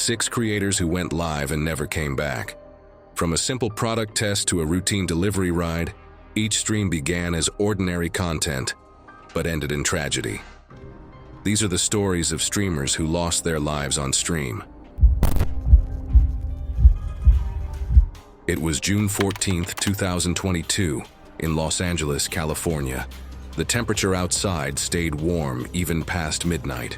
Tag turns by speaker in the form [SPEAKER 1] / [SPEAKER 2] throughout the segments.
[SPEAKER 1] 6 creators who went live and never came back. From a simple product test to a routine delivery ride, each stream began as ordinary content, but ended in tragedy. These are the stories of streamers who lost their lives on stream. It was June 14, 2022, in Los Angeles, California. The temperature outside stayed warm even past midnight.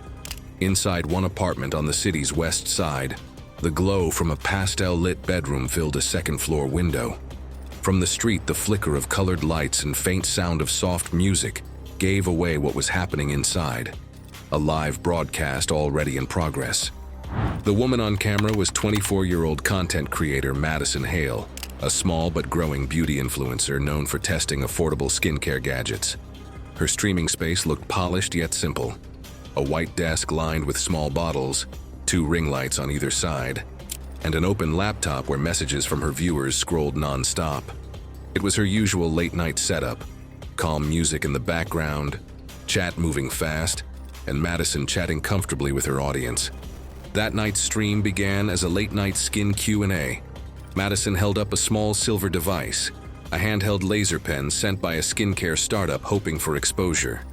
[SPEAKER 1] Inside one apartment on the city's west side, the glow from a pastel-lit bedroom filled a second-floor window. From the street, the flicker of colored lights and faint sound of soft music gave away what was happening inside. A live broadcast already in progress. The woman on camera was 24-year-old content creator Madison Hale, a small but growing beauty influencer known for testing affordable skincare gadgets. Her streaming space looked polished yet simple. A white desk lined with small bottles, 2 ring lights on either side, and an open laptop where messages from her viewers scrolled non-stop. It was her usual late-night setup: calm music in the background, chat moving fast, and Madison chatting comfortably with her audience. That night's stream began as a late-night skin Q&A. Madison held up a small silver device, a handheld laser pen sent by a skincare startup hoping for exposure.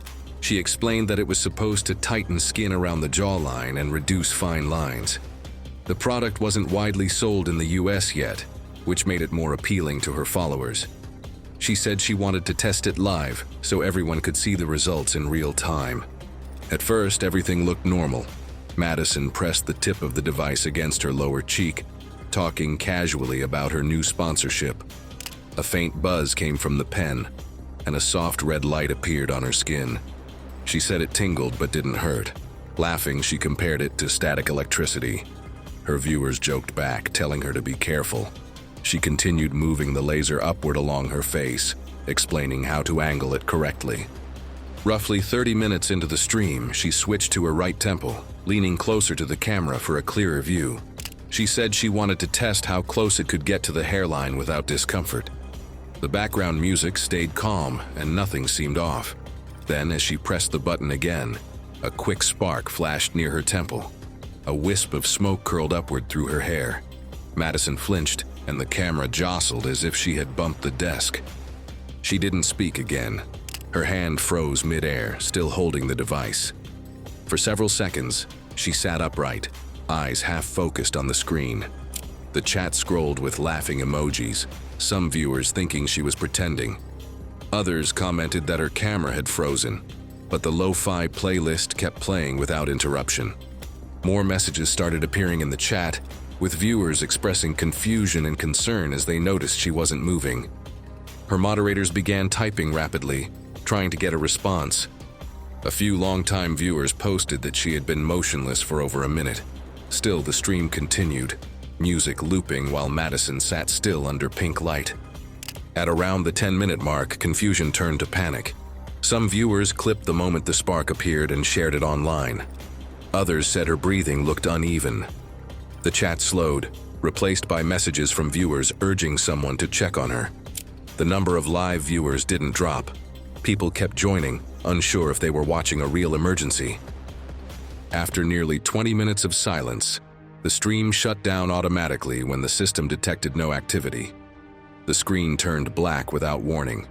[SPEAKER 1] She explained that it was supposed to tighten skin around the jawline and reduce fine lines. The product wasn't widely sold in the US yet, which made it more appealing to her followers. She said she wanted to test it live so everyone could see the results in real time. At first, everything looked normal. Madison pressed the tip of the device against her lower cheek, talking casually about her new sponsorship. A faint buzz came from the pen, and a soft red light appeared on her skin. She said it tingled but didn't hurt. Laughing, she compared it to static electricity. Her viewers joked back, telling her to be careful. She continued moving the laser upward along her face, explaining how to angle it correctly. Roughly 30 minutes into the stream, she switched to her right temple, leaning closer to the camera for a clearer view. She said she wanted to test how close it could get to the hairline without discomfort. The background music stayed calm and nothing seemed off. Then, as she pressed the button again, a quick spark flashed near her temple. A wisp of smoke curled upward through her hair. Madison flinched, and the camera jostled as if she had bumped the desk. She didn't speak again. Her hand froze mid-air, still holding the device. For several seconds, she sat upright, eyes half-focused on the screen. The chat scrolled with laughing emojis, some viewers thinking she was pretending. Others commented that her camera had frozen, but the lo-fi playlist kept playing without interruption. More messages started appearing in the chat, with viewers expressing confusion and concern as they noticed she wasn't moving. Her moderators began typing rapidly, trying to get a response. A few longtime viewers posted that she had been motionless for over a minute. Still, the stream continued, music looping while Madison sat still under pink light. At around the 10-minute mark, confusion turned to panic. Some viewers clipped the moment the spark appeared and shared it online. Others said her breathing looked uneven. The chat slowed, replaced by messages from viewers urging someone to check on her. The number of live viewers didn't drop. People kept joining, unsure if they were watching a real emergency. After nearly 20 minutes of silence, the stream shut down automatically when the system detected no activity. The screen turned black without warning.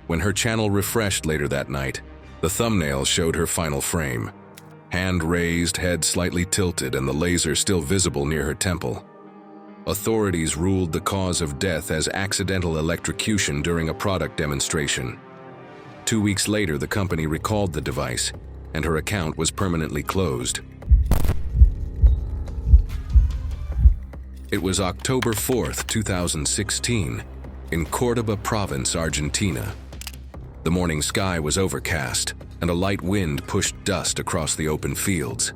[SPEAKER 1] When her channel refreshed later that night, the thumbnail showed her final frame. Hand raised, head slightly tilted, and the laser still visible near her temple. Authorities ruled the cause of death as accidental electrocution during a product demonstration. 2 weeks later, the company recalled the device, and her account was permanently closed. It was October 4th, 2016, in Córdoba province, Argentina. The morning sky was overcast, and a light wind pushed dust across the open fields.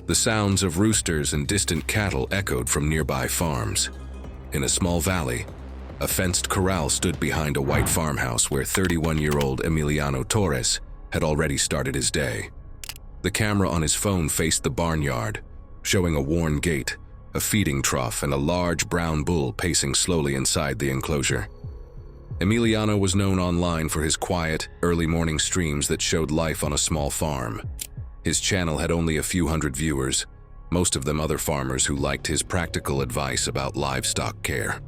[SPEAKER 1] The sounds of roosters and distant cattle echoed from nearby farms. In a small valley, a fenced corral stood behind a white farmhouse where 31-year-old Emiliano Torres had already started his day. The camera on his phone faced the barnyard, showing a worn gate, a feeding trough, and a large brown bull pacing slowly inside the enclosure. Emiliano was known online for his quiet, early morning streams that showed life on a small farm. His channel had only a few hundred viewers, most of them other farmers who liked his practical advice about livestock care.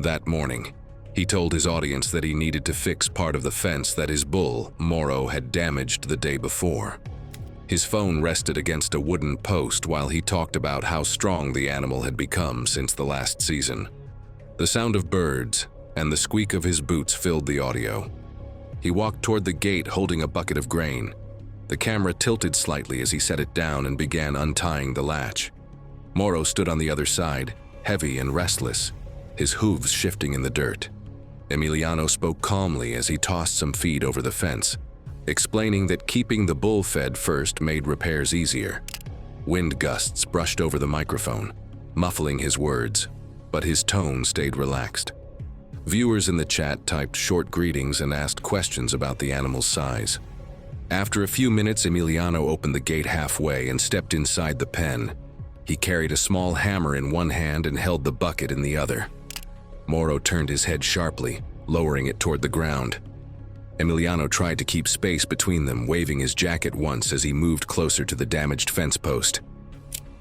[SPEAKER 1] That morning, he told his audience that he needed to fix part of the fence that his bull, Moro, had damaged the day before. His phone rested against a wooden post while he talked about how strong the animal had become since the last season. The sound of birds and the squeak of his boots filled the audio. He walked toward the gate holding a bucket of grain. The camera tilted slightly as he set it down and began untying the latch. Moro stood on the other side, heavy and restless, his hooves shifting in the dirt. Emiliano spoke calmly as he tossed some feed over the fence, explaining that keeping the bull fed first made repairs easier. Wind gusts brushed over the microphone, muffling his words, but his tone stayed relaxed. Viewers in the chat typed short greetings and asked questions about the animal's size. After a few minutes, Emiliano opened the gate halfway and stepped inside the pen. He carried a small hammer in one hand and held the bucket in the other. Moro turned his head sharply, lowering it toward the ground. Emiliano tried to keep space between them, waving his jacket once as he moved closer to the damaged fence post.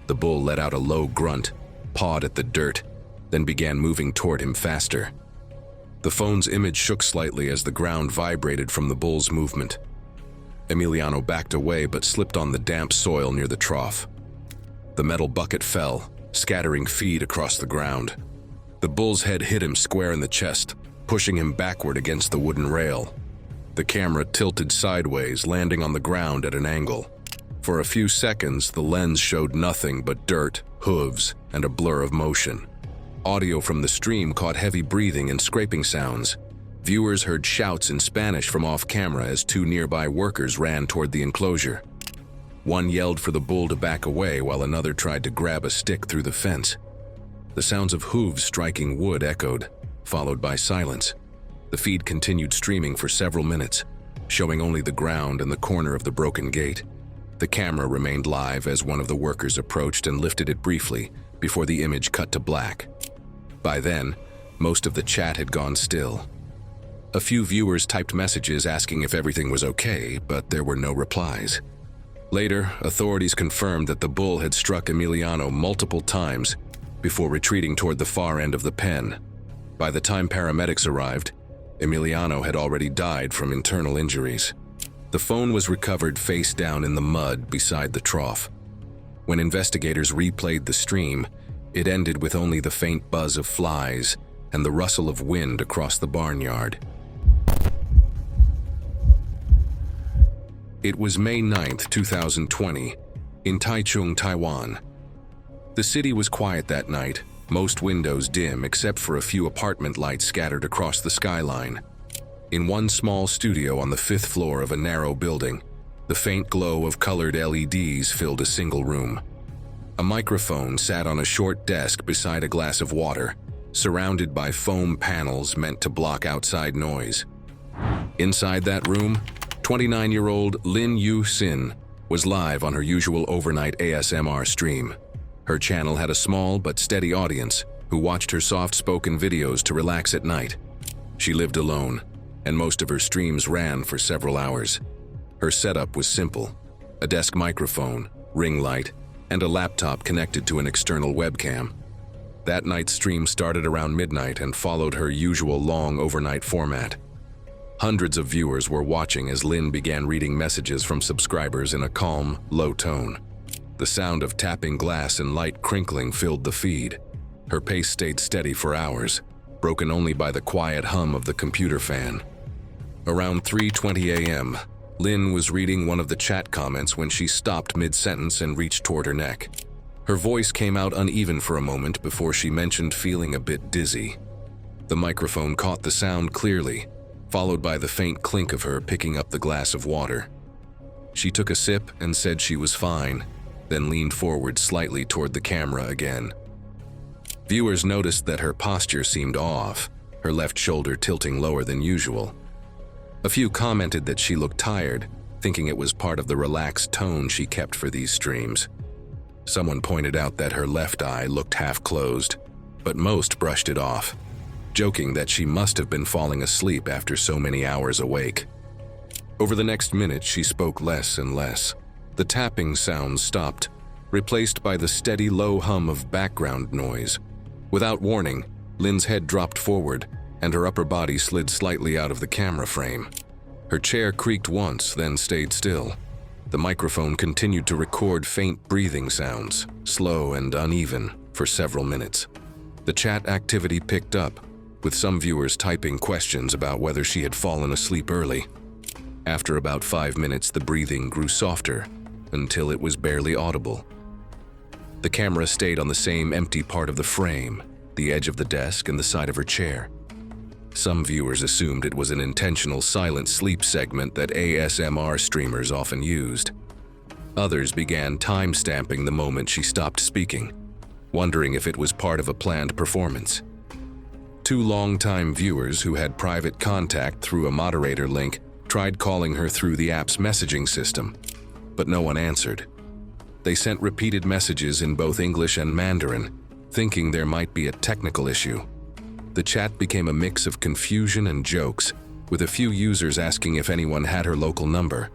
[SPEAKER 1] The bull let out a low grunt, pawed at the dirt, then began moving toward him faster. The phone's image shook slightly as the ground vibrated from the bull's movement. Emiliano backed away but slipped on the damp soil near the trough. The metal bucket fell, scattering feed across the ground. The bull's head hit him square in the chest, pushing him backward against the wooden rail. The camera tilted sideways, landing on the ground at an angle. For a few seconds, the lens showed nothing but dirt, hooves, and a blur of motion. Audio from the stream caught heavy breathing and scraping sounds. Viewers heard shouts in Spanish from off-camera as two nearby workers ran toward the enclosure. One yelled for the bull to back away while another tried to grab a stick through the fence. The sounds of hooves striking wood echoed, followed by silence. The feed continued streaming for several minutes, showing only the ground and the corner of the broken gate. The camera remained live as one of the workers approached and lifted it briefly before the image cut to black. By then, most of the chat had gone still. A few viewers typed messages asking if everything was okay, but there were no replies. Later, authorities confirmed that the bull had struck Emiliano multiple times before retreating toward the far end of the pen. By the time paramedics arrived, Emiliano had already died from internal injuries. The phone was recovered face down in the mud beside the trough. When investigators replayed the stream, it ended with only the faint buzz of flies and the rustle of wind across the barnyard. It was May 9, 2020, in Taichung, Taiwan. The city was quiet that night, most windows dim except for a few apartment lights scattered across the skyline. In one small studio on the 5th floor of a narrow building, the faint glow of colored LEDs filled a single room. A microphone sat on a short desk beside a glass of water, surrounded by foam panels meant to block outside noise. Inside that room, 29-year-old Lin Yu-sin was live on her usual overnight ASMR stream. Her channel had a small but steady audience who watched her soft-spoken videos to relax at night. She lived alone, and most of her streams ran for several hours. Her setup was simple: a desk microphone, ring light, and a laptop connected to an external webcam. That night's stream started around midnight and followed her usual long overnight format. Hundreds of viewers were watching as Lin began reading messages from subscribers in a calm, low tone. The sound of tapping glass and light crinkling filled the feed. Her pace stayed steady for hours, broken only by the quiet hum of the computer fan. Around 3:20 a.m., Lin was reading one of the chat comments when she stopped mid-sentence and reached toward her neck. Her voice came out uneven for a moment before she mentioned feeling a bit dizzy. The microphone caught the sound clearly, followed by the faint clink of her picking up the glass of water. She took a sip and said she was fine, then leaned forward slightly toward the camera again. Viewers noticed that her posture seemed off, her left shoulder tilting lower than usual. A few commented that she looked tired, thinking it was part of the relaxed tone she kept for these streams. Someone pointed out that her left eye looked half closed, but most brushed it off, joking that she must have been falling asleep after so many hours awake. Over the next minute, she spoke less and less. The tapping sounds stopped, replaced by the steady low hum of background noise. Without warning, Lynn's head dropped forward, and her upper body slid slightly out of the camera frame. Her chair creaked once, then stayed still. The microphone continued to record faint breathing sounds, slow and uneven, for several minutes. The chat activity picked up, with some viewers typing questions about whether she had fallen asleep early. After about 5 minutes, the breathing grew softer, until it was barely audible. The camera stayed on the same empty part of the frame, the edge of the desk and the side of her chair. Some viewers assumed it was an intentional silent sleep segment that ASMR streamers often used. Others began time-stamping the moment she stopped speaking, wondering if it was part of a planned performance. 2 longtime viewers who had private contact through a moderator link tried calling her through the app's messaging system, but no one answered. They sent repeated messages in both English and Mandarin, thinking there might be a technical issue. The chat became a mix of confusion and jokes, with a few users asking if anyone had her local number.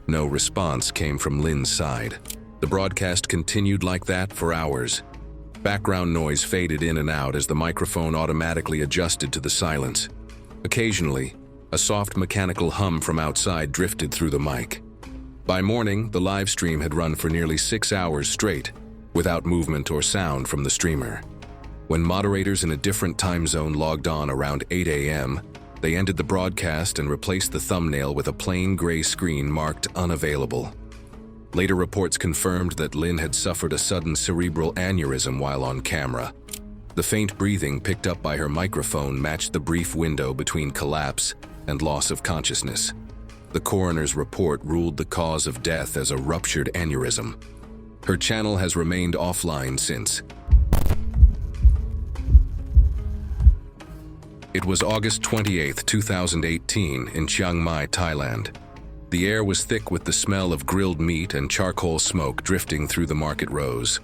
[SPEAKER 1] No response came from Lynn's side. The broadcast continued like that for hours. Background noise faded in and out as the microphone automatically adjusted to the silence. Occasionally, a soft mechanical hum from outside drifted through the mic. By morning, the live stream had run for nearly 6 hours straight, without movement or sound from the streamer. When moderators in a different time zone logged on around 8 a.m., they ended the broadcast and replaced the thumbnail with a plain gray screen marked unavailable. Later reports confirmed that Lynn had suffered a sudden cerebral aneurysm while on camera. The faint breathing picked up by her microphone matched the brief window between collapse and loss of consciousness. The coroner's report ruled the cause of death as a ruptured aneurysm. Her channel has remained offline since. It was August 28, 2018, in Chiang Mai, Thailand. The air was thick with the smell of grilled meat and charcoal smoke drifting through the market rows.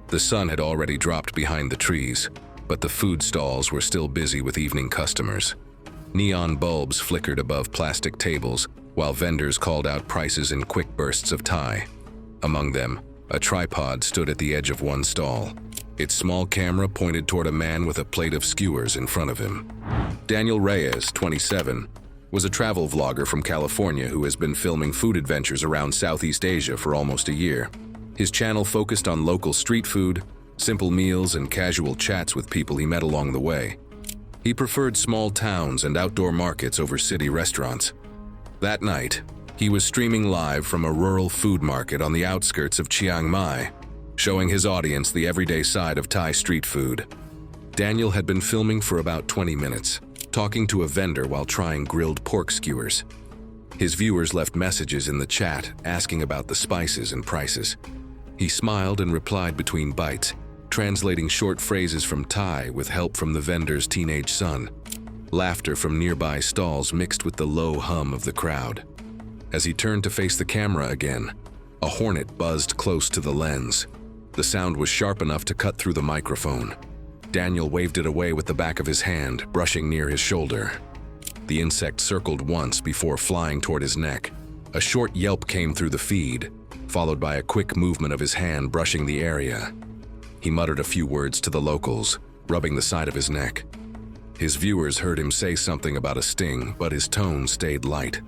[SPEAKER 1] The sun had already dropped behind the trees, but the food stalls were still busy with evening customers. Neon bulbs flickered above plastic tables, while vendors called out prices in quick bursts of Thai. Among them, a tripod stood at the edge of one stall. Its small camera pointed toward a man with a plate of skewers in front of him. Daniel Reyes, 27, was a travel vlogger from California who has been filming food adventures around Southeast Asia for almost a year. His channel focused on local street food, simple meals, and casual chats with people he met along the way. He preferred small towns and outdoor markets over city restaurants. That night, he was streaming live from a rural food market on the outskirts of Chiang Mai, showing his audience the everyday side of Thai street food. Daniel had been filming for about 20 minutes, talking to a vendor while trying grilled pork skewers. His viewers left messages in the chat asking about the spices and prices. He smiled and replied between bites, translating short phrases from Thai with help from the vendor's teenage son. Laughter from nearby stalls mixed with the low hum of the crowd. As he turned to face the camera again, a hornet buzzed close to the lens. The sound was sharp enough to cut through the microphone. Daniel waved it away with the back of his hand, brushing near his shoulder. The insect circled once before flying toward his neck. A short yelp came through the feed, followed by a quick movement of his hand brushing the area. He muttered a few words to the locals, rubbing the side of his neck. His viewers heard him say something about a sting, but his tone stayed light.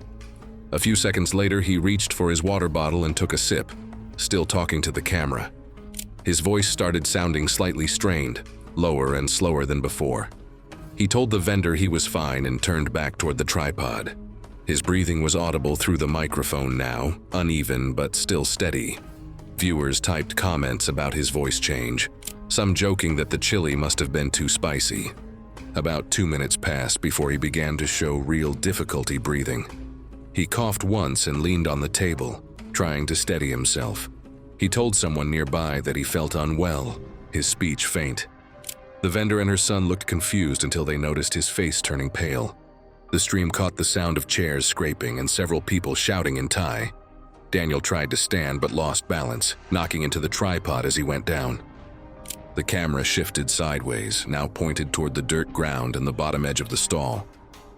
[SPEAKER 1] A few seconds later, he reached for his water bottle and took a sip, still talking to the camera. His voice started sounding slightly strained, lower and slower than before. He told the vendor he was fine and turned back toward the tripod. His breathing was audible through the microphone now, uneven but still steady. Viewers typed comments about his voice change, some joking that the chili must have been too spicy. About 2 minutes passed before he began to show real difficulty breathing. He coughed once and leaned on the table, trying to steady himself. He told someone nearby that he felt unwell, his speech faint. The vendor and her son looked confused until they noticed his face turning pale. The stream caught the sound of chairs scraping and several people shouting in Thai. Daniel tried to stand but lost balance, knocking into the tripod as he went down. The camera shifted sideways, now pointed toward the dirt ground and the bottom edge of the stall.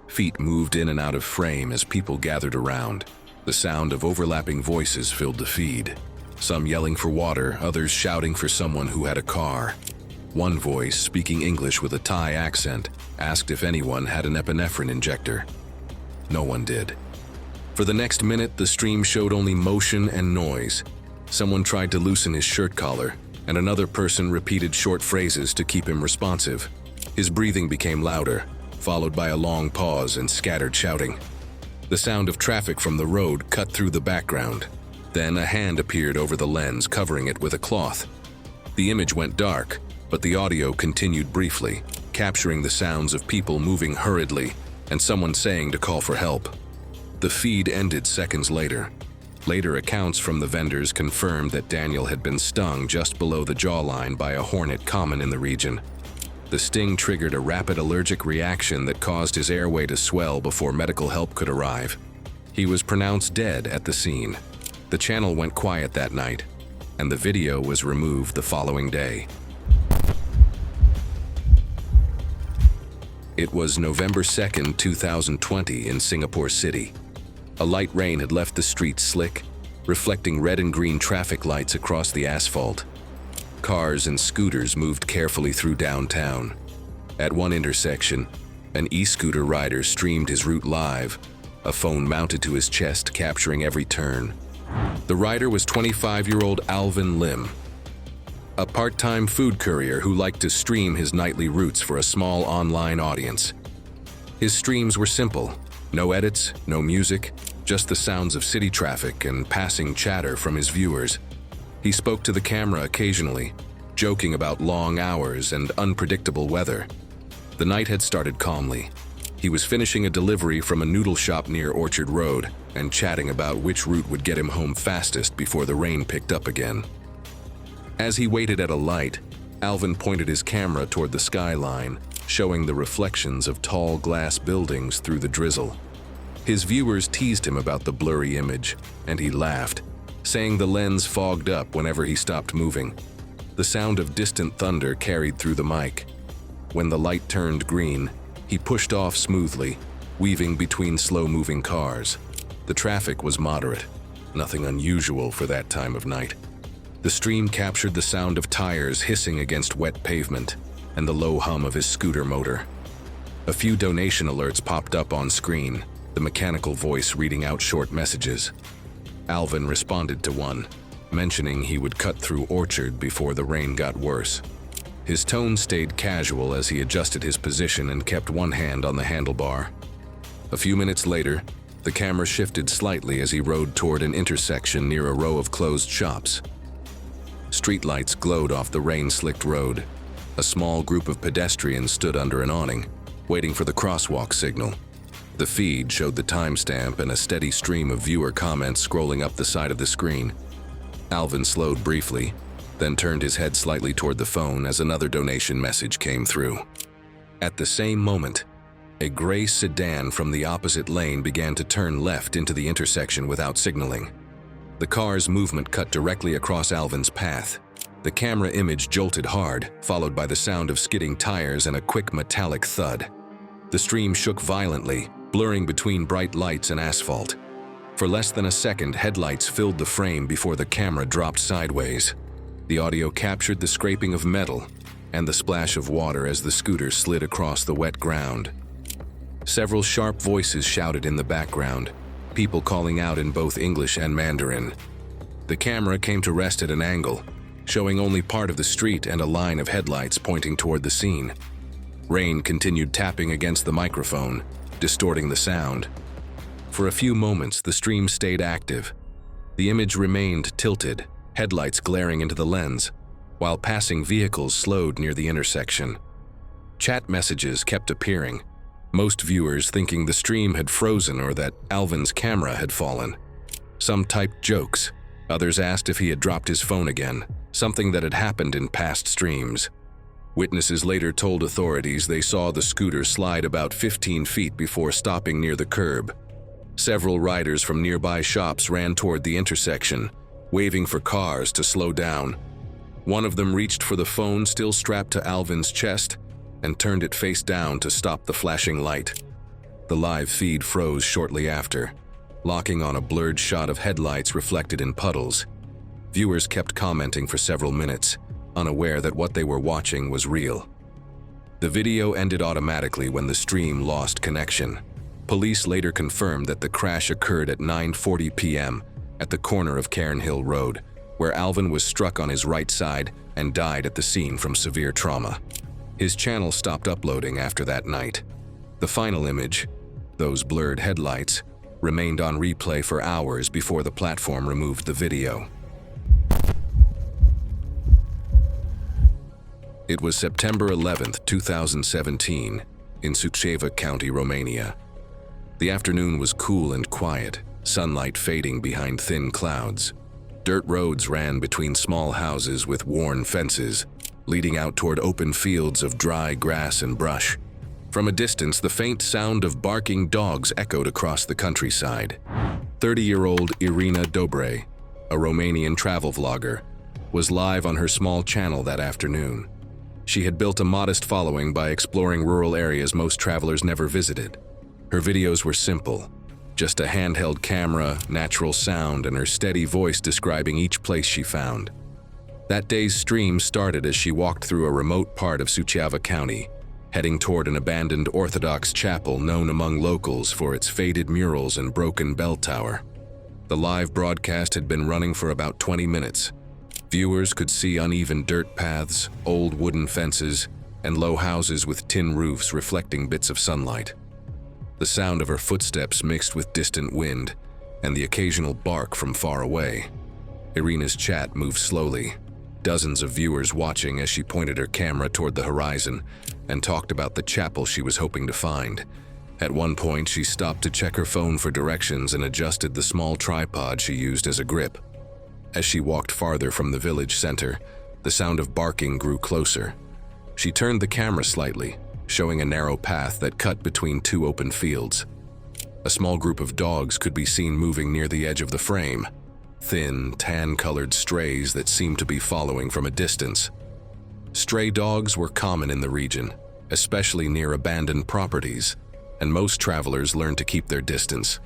[SPEAKER 1] Feet moved in and out of frame as people gathered around. The sound of overlapping voices filled the feed. some yelling for water, others shouting for someone who had a car. One voice, speaking English with a Thai accent, asked if anyone had an epinephrine injector. No one did. For the next minute, the stream showed only motion and noise. Someone tried to loosen his shirt collar, and another person repeated short phrases to keep him responsive. His breathing became louder, followed by a long pause and scattered shouting. The sound of traffic from the road cut through the background. Then a hand appeared over the lens, covering it with a cloth. The image went dark, but the audio continued briefly, capturing the sounds of people moving hurriedly and someone saying to call for help. The feed ended seconds later. Later accounts from the vendors confirmed that Daniel had been stung just below the jawline by a hornet common in the region. The sting triggered a rapid allergic reaction that caused his airway to swell before medical help could arrive. He was pronounced dead at the scene. The channel went quiet that night, and the video was removed the following day. It was November 2nd, 2020 in Singapore City. A light rain had left the streets slick, reflecting red and green traffic lights across the asphalt. Cars and scooters moved carefully through downtown. At one intersection, an e-scooter rider streamed his route live, a phone mounted to his chest capturing every turn. The rider was 25-year-old Alvin Lim, a part-time food courier who liked to stream his nightly routes for a small online audience. His streams were simple. No edits, no music, just the sounds of city traffic and passing chatter from his viewers. He spoke to the camera occasionally, joking about long hours and unpredictable weather. The night had started calmly. He was finishing a delivery from a noodle shop near Orchard Road and chatting about which route would get him home fastest before the rain picked up again. As he waited at a light, Alvin pointed his camera toward the skyline, showing the reflections of tall glass buildings through the drizzle. His viewers teased him about the blurry image, and he laughed, saying the lens fogged up whenever he stopped moving. The sound of distant thunder carried through the mic. When the light turned green, he pushed off smoothly, weaving between slow-moving cars. The traffic was moderate, nothing unusual for that time of night. The stream captured the sound of tires hissing against wet pavement and the low hum of his scooter motor. A few donation alerts popped up on screen, the mechanical voice reading out short messages. Alvin responded to one, mentioning he would cut through Orchard before the rain got worse. His tone stayed casual as he adjusted his position and kept one hand on the handlebar. A few minutes later, the camera shifted slightly as he rode toward an intersection near a row of closed shops. Streetlights glowed off the rain-slicked road. A small group of pedestrians stood under an awning, waiting for the crosswalk signal. The feed showed the timestamp and a steady stream of viewer comments scrolling up the side of the screen. Alvin slowed briefly, then turned his head slightly toward the phone as another donation message came through. At the same moment, a gray sedan from the opposite lane began to turn left into the intersection without signaling. The car's movement cut directly across Alvin's path. The camera image jolted hard, followed by the sound of skidding tires and a quick metallic thud. The stream shook violently, blurring between bright lights and asphalt. For less than a second, headlights filled the frame before the camera dropped sideways. The audio captured the scraping of metal and the splash of water as the scooter slid across the wet ground. Several sharp voices shouted in the background, people calling out in both English and Mandarin. The camera came to rest at an angle, showing only part of the street and a line of headlights pointing toward the scene. Rain continued tapping against the microphone, distorting the sound. For a few moments, the stream stayed active. The image remained tilted, headlights glaring into the lens, while passing vehicles slowed near the intersection. Chat messages kept appearing, most viewers thinking the stream had frozen or that Alvin's camera had fallen. Some typed jokes, others asked if he had dropped his phone again, something that had happened in past streams. Witnesses later told authorities they saw the scooter slide about 15 feet before stopping near the curb. Several riders from nearby shops ran toward the intersection, waving for cars to slow down. One of them reached for the phone still strapped to Alvin's chest and turned it face down to stop the flashing light. The live feed froze shortly after, locking on a blurred shot of headlights reflected in puddles. Viewers kept commenting for several minutes, unaware that what they were watching was real. The video ended automatically when the stream lost connection. Police later confirmed that the crash occurred at 9:40 p.m. at the corner of Cairnhill Road, where Alvin was struck on his right side and died at the scene from severe trauma. His channel stopped uploading after that night. The final image, those blurred headlights, remained on replay for hours before the platform removed the video. It was September 11, 2017, in Suceava County, Romania. The afternoon was cool and quiet, sunlight fading behind thin clouds. Dirt roads ran between small houses with worn fences, leading out toward open fields of dry grass and brush. From a distance, the faint sound of barking dogs echoed across the countryside. 30-year-old Irina Dobre, a Romanian travel vlogger, was live on her small channel that afternoon. She had built a modest following by exploring rural areas most travelers never visited. Her videos were simple, just a handheld camera, natural sound, and her steady voice describing each place she found. That day's stream started as she walked through a remote part of Suceava County, heading toward an abandoned Orthodox chapel known among locals for its faded murals and broken bell tower. The live broadcast had been running for about 20 minutes. Viewers could see uneven dirt paths, old wooden fences, and low houses with tin roofs reflecting bits of sunlight. The sound of her footsteps mixed with distant wind and the occasional bark from far away. Irina's chat moved slowly, dozens of viewers watching as she pointed her camera toward the horizon and talked about the chapel she was hoping to find. At one point, she stopped to check her phone for directions and adjusted the small tripod she used as a grip. As she walked farther from the village center, the sound of barking grew closer. She turned the camera slightly, showing a narrow path that cut between two open fields. A small group of dogs could be seen moving near the edge of the frame, thin, tan-colored strays that seemed to be following from a distance. Stray dogs were common in the region, especially near abandoned properties, and most travelers learned to keep their distance.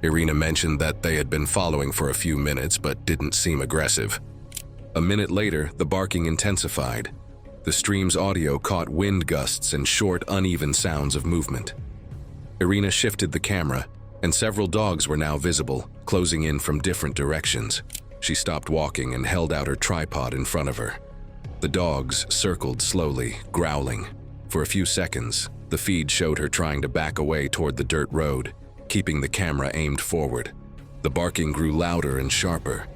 [SPEAKER 1] Irina mentioned that they had been following for a few minutes but didn't seem aggressive. A minute later, the barking intensified. The stream's audio caught wind gusts and short, uneven sounds of movement. Irina shifted the camera, and several dogs were now visible, closing in from different directions. She stopped walking and held out her tripod in front of her. The dogs circled slowly, growling. For a few seconds, the feed showed her trying to back away toward the dirt road, keeping the camera aimed forward. The barking grew louder and sharper.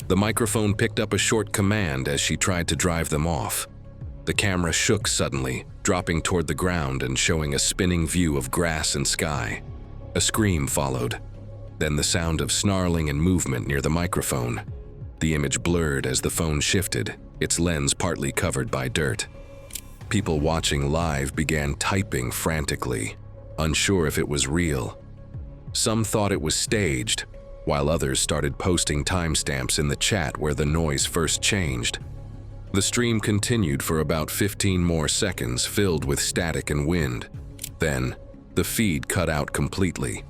[SPEAKER 1] The microphone picked up a short command as she tried to drive them off. The camera shook suddenly, dropping toward the ground and showing a spinning view of grass and sky. A scream followed, then the sound of snarling and movement near the microphone. The image blurred as the phone shifted, its lens partly covered by dirt. People watching live began typing frantically, unsure if it was real. Some thought it was staged, while others started posting timestamps in the chat where the noise first changed. The stream continued for about 15 more seconds, filled with static and wind. Then, the feed cut out completely.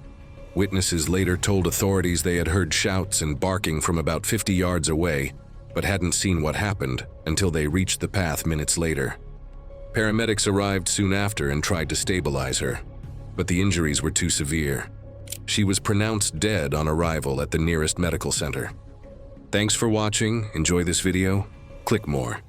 [SPEAKER 1] Witnesses later told authorities they had heard shouts and barking from about 50 yards away, but hadn't seen what happened until they reached the path minutes later. Paramedics arrived soon after and tried to stabilize her, but the injuries were too severe. She was pronounced dead on arrival at the nearest medical center. Thanks for watching. Enjoy this video? Click more.